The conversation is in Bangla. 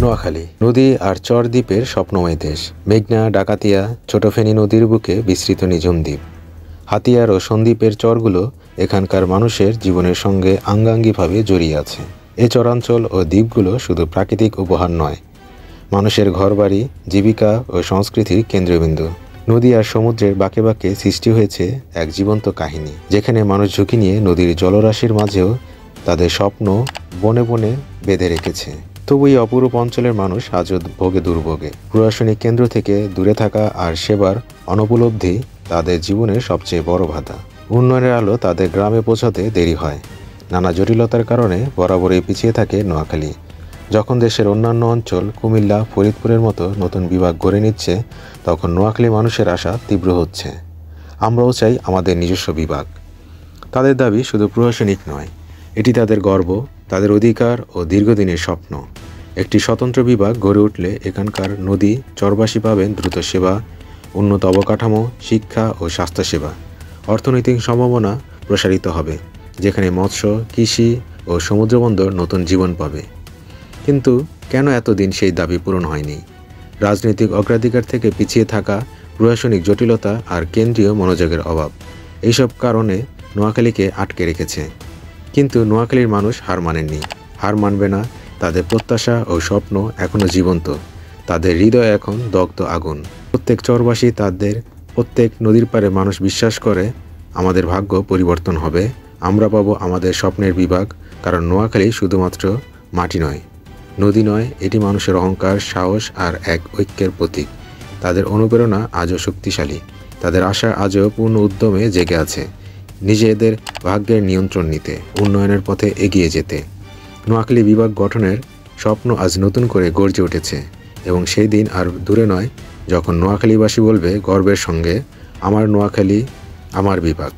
নোয়াখালী নদী আর চর দ্বীপের স্বপ্নময় দেশ। মেঘনা, ডাকাতিয়া, ছোট ফেনী নদীর বুকে বিস্তৃত নিঝুম দ্বীপ। হাতিয়ার ও সন্দ্বীপের চরগুলো এখানকার মানুষের জীবনের সঙ্গে আঙ্গাঙ্গিভাবে জড়িয়ে আছে। এ চরাঞ্চল ও দ্বীপগুলো শুধু প্রাকৃতিক উপহার নয়, মানুষের ঘরবাড়ি, জীবিকা ও সংস্কৃতির কেন্দ্রবিন্দু। নদী আর সমুদ্রের বাঁকে বাঁকে সৃষ্টি হয়েছে এক জীবন্ত কাহিনী, যেখানে মানুষ ঝুঁকি নিয়ে নদীর জলরাশির মাঝেও তাদের স্বপ্ন বনে বনে বেঁধে রেখেছে। তবু এই অপরূপ অঞ্চলের মানুষ আজও ভোগে দুর্ভোগে। প্রশাসনিক কেন্দ্র থেকে দূরে থাকা আর সেবার অনুপলব্ধি তাদের জীবনের সবচেয়ে বড় বাধা। উন্নয়নের আলো তাদের গ্রামে পৌঁছাতে দেরি হয়। নানা জটিলতার কারণে বরাবরই পিছিয়ে থাকে নোয়াখালী। যখন দেশের অন্যান্য অঞ্চল কুমিল্লা, ফরিদপুরের মতো নতুন বিভাগ গড়ে নিচ্ছে, তখন নোয়াখালী মানুষের আশা তীব্র হচ্ছে। আমরাও চাই আমাদের নিজস্ব বিভাগ। তাদের দাবি শুধু প্রশাসনিক নয়, এটি তাদের গর্ব, তাদের অধিকার ও দীর্ঘদিনের স্বপ্ন। একটি স্বতন্ত্র বিভাগ গড়ে উঠলে এখানকার নদী চরবাসী পাবেন দ্রুত সেবা, উন্নত অবকাঠামো, শিক্ষা ও স্বাস্থ্যসেবা। অর্থনৈতিক সম্ভাবনা প্রসারিত হবে, যেখানে মৎস্য, কৃষি ও সমুদ্রবন্দর নতুন জীবন পাবে। কিন্তু কেন এতদিন সেই দাবি পূরণ হয়নি? রাজনৈতিক অগ্রাধিকার থেকে পিছিয়ে থাকা, প্রশাসনিক জটিলতা আর কেন্দ্রীয় মনোযোগের অভাব, এইসব কারণে নোয়াখালীকে আটকে রেখেছে। কিন্তু নোয়াখালীর মানুষ হার মানেননি, হার মানবে না। তাদের প্রত্যাশা ও স্বপ্ন এখনও জীবন্ত। তাদের হৃদয় এখন দগ্ধ আগুন। প্রত্যেক চরবাসী, তাদের প্রত্যেক নদীর পাড়ে মানুষ বিশ্বাস করে, আমাদের ভাগ্য পরিবর্তন হবে, আমরা পাবো আমাদের স্বপ্নের বিভাগ। কারণ নোয়াখালী শুধুমাত্র মাটি নয়, নদী নয়, এটি মানুষের অহংকার, সাহস আর এক ঐক্যের প্রতীক। তাদের অনুপ্রেরণা আজও শক্তিশালী, তাদের আশা আজও পূর্ণ উদ্যমে জেগে আছে, নিজেদের ভাগ্যের নিয়ন্ত্রণ নিতে, উন্নয়নের পথে এগিয়ে যেতে। নোয়াখালী বিভাগ গঠনের স্বপ্ন আজ নতুন করে গর্জে উঠেছে, এবং সেই দিন আর দূরে নয় যখন নোয়াখালীবাসী বলবে গর্বের সঙ্গে, আমার নোয়াখালী, আমার বিভাগ।